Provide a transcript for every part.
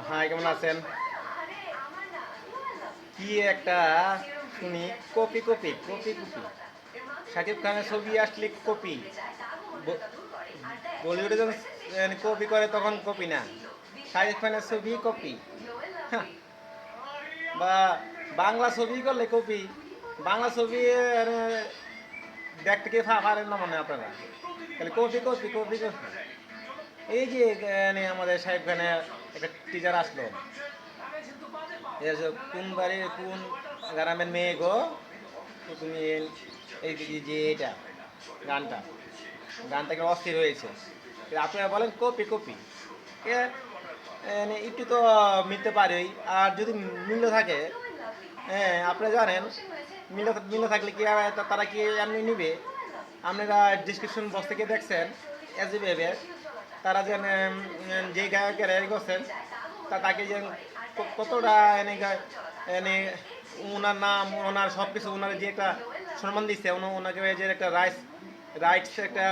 High, কেমন আছেন? কি একটা শুনি, copy copy copy copy. Shakib খানের ছবি আসলে কপি, বলিউডে যখন কপি করে তখন কপি না, শাকিব খানের ছবি কপি। হ্যাঁ, বা বাংলা ছবি করলে কপি। বাংলা ছবি দেখতে কে পারেন না মনে হয় আপনারা, খালি কপি কপি কপি কপি। এই যে আমাদের শাকিব খানের একটা টিচার আসলো, কোন বাড়ির কোন গ্রামের মেয়ে গো, তো তুমি এই যে এটা গানটা গানটাকে অস্থির হয়েছে। আপনারা বলেন কপি কপি। এ একটু তো মিলতে পারেই, আর যদি মিল থাকে, হ্যাঁ আপনারা জানেন, মিলে থাকলে কি তারা কি এমনি নিবে? আপনারা ডিসক্রিপশন বক্স থেকে দেখছেন এস ভেবে তারা যেন যে গায়কের করছেন তাকে যে কতটা এনে ওনার নাম, ওনার সব কিছু, ওনার যে একটা সম্মান দিচ্ছে, ওনাকে যে একটা রাইটস একটা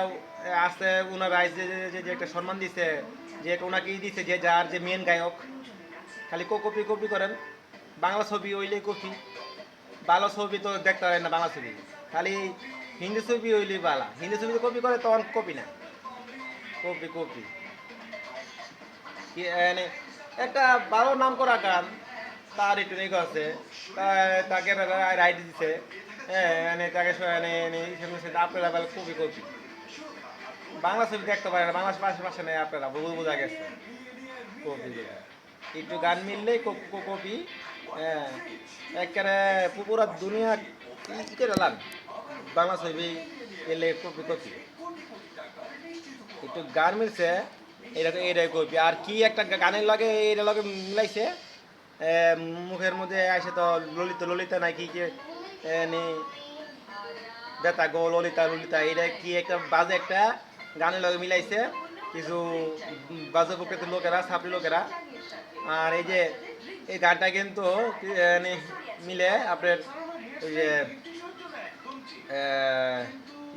আছে, ওনার রাইটস যে একটা সম্মান দিচ্ছে, যে ওনাকেই দিচ্ছে, যে যার যে মেন গায়ক। খালি কপি কপি করেন। বাংলা ছবি হইলে কপি, ভালো ছবি তো দেখতে হয় না বাংলা ছবি, খালি হিন্দি ছবি হইলে বালা। হিন্দি ছবি কপি করে তখন কপি না, কপি কপি। একটা ভালো নাম করা গান, তার একটু নেই আছে, তাকে রাইট দিচ্ছে, হ্যাঁ তাকে আপনারা বলে কপি কপি। বাংলা ছবি দেখতে পারে না, বাংলা পাশে নেই, আপনারা বোঝা গেছে কপি। একটু গান মিললেই কপি। হ্যাঁ, একেবারে পুরা দুনিয়া কি করে লান বাংলা ছবি এলে কপি কপি। একটু গান মিলছে, এইটাই কপি। আর কি একটা গানের লগে এইটা লগে মিলাইছে, মুখের মধ্যে আসে তো ললিতা ললিতা নাকি কি বেতা গো ললিতা ললিতা, এটা কি একটা বাজে একটা গানের লগে মিলাইছে কিছু বাজে প্রকৃতির লোকেরা, ছাপড়ি লোকেরা। আর এই যে এই গানটা কিন্তু মিলে আপনার ওই যে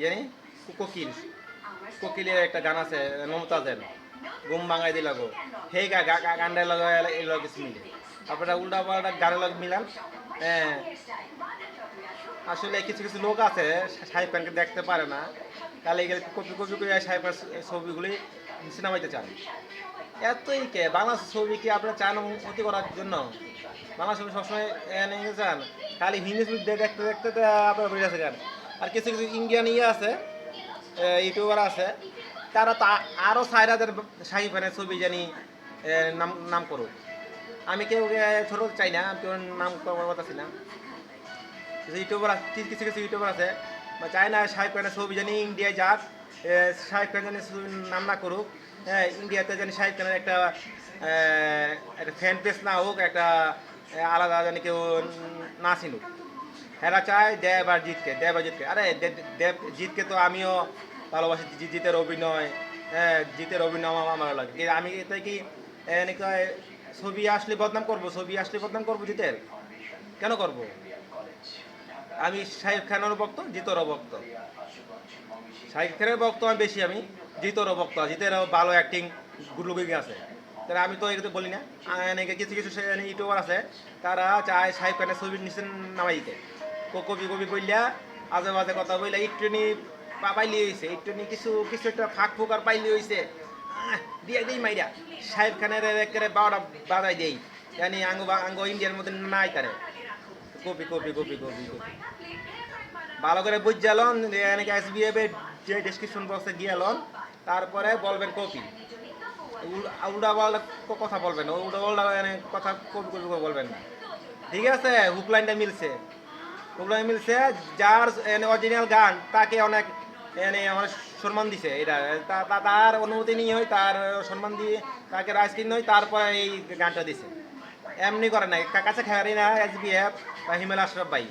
জানি কোকিল, কোকিলের একটা গান আছে মমতাজের, ঘুম ভাঙাই দিল গো, সেই গানটার লগে এই লগে কিছু মিলে। আপনারা উল্টা পাল্টা গানের লগে মিলান। হ্যাঁ, আসলে কিছু কিছু লোক আছে শাহিদ খানকে দেখতে পারে না, তাহলে কপি কপি করে শাহিদ খান ছবিগুলি সিনেমাইতে চান। এতই কে বাংলা ছবিকে আপনারা চান উন্নতি করার জন্য? বাংলা ছবি সবসময় নিয়ে যান, খালি হিন্দি ছবি দেখতে দেখতে আপনারা বুঝে আছে গান। আর কিছু কিছু ইন্ডিয়ান আছে, ইউটিউবার আছে, তারা তো আরও 4,000 শাহিদ খানের ছবি জানি নাম নাম করুক। আমি কেউ ছোটো চাই না, আমি কেউ নাম করার কথা ছিল না। ইউটিউবার কিছু কিছু ইউটিউবার আছে চায় না শাহিদ খানের ছবি জানি ইন্ডিয়ায় যাক, শাহিদ খান জানি নাম না করুক। হ্যাঁ, ইন্ডিয়াতে জানি শাহিদ খানের একটা একটা ফ্যান পেজ না হোক, একটা আলাদা জানি কেউ না চিনুক। হেরা চায় দেব আর জিতকে, দেব আর জিতকে। আরে দেব জিতকে তো আমিও ভালোবাসি, জিতের অভিনয়, হ্যাঁ জিতের অভিনয় আমার ভালো লাগে। আমি তাই কি ছবি আসলে বদনাম করবো, ছবি আসলে বদনাম করবো জিতের? কেন করব? আমি শাহিদ খানেরও ভক্ত, জিতেরও ভক্ত। শাহিদ খানের ভক্ত আমি বেশি, আমি জিতেরও ভক্ত। জিতের ভালো অ্যাক্টিং, গুড লুকিং আছে, তাহলে আমি তো এগুলো বলি না। কিছু কিছু ইউটিউবার আছে, তারা চায় শাহিদ খানের ছবির নিচে নামাই দিতে, কবি কবি বললা আজে বাজে কথা বললা, একটুনি পাইলি হয়েছে, একটুনি কিছু কিছু একটা ফাঁক ফুক আর পাইলি হয়েছে, দিয়ে দিই মাইরা শাহিদ খানের একেবারে 12টা বাজাই দেই, জানি আঙ্গ আঙ্গ ইন্ডিয়ার মধ্যে নাই তারে copy copy copy copy copy. ভালো করে বুঝালন SBF যে ডিসক্রিপশন বক্সে গিয়ালন, তারপরে বলবেন কপি। উল্টা পাল্টা কথা বলবেন, উল্টা পাল্টা কথা কপি কপি বলবেন না, ঠিক আছে? হুকলাইনটা মিলছে, হুকলাইন মিলছে। যার অরিজিনাল গান তাকে অনেক অনেক সম্মান দিছে, এটা তার অনুমতি নিয়ে হয়, তার সম্মান দিয়ে তাকে রাইস কিনে হয়, তারপরে এই গানটা দিছে। এমনি করে নাই, কাছে খেলারি না SBF বা হিমেল আশরাফ ভাই,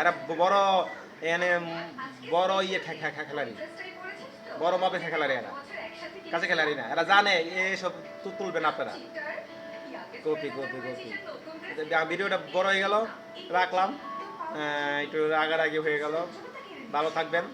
এরা বড় এনে বড় ইয়ে খেলারি, বড় মাপে খেলারি, এরা কাছে খেলারি না, এরা জানে এসব তুলবেন আপনারা। Copy copy copy. ভিডিওটা বড় হয়ে গেল, রাখলাম, একটু রাগারাগি হয়ে গেল। ভালো থাকবেন।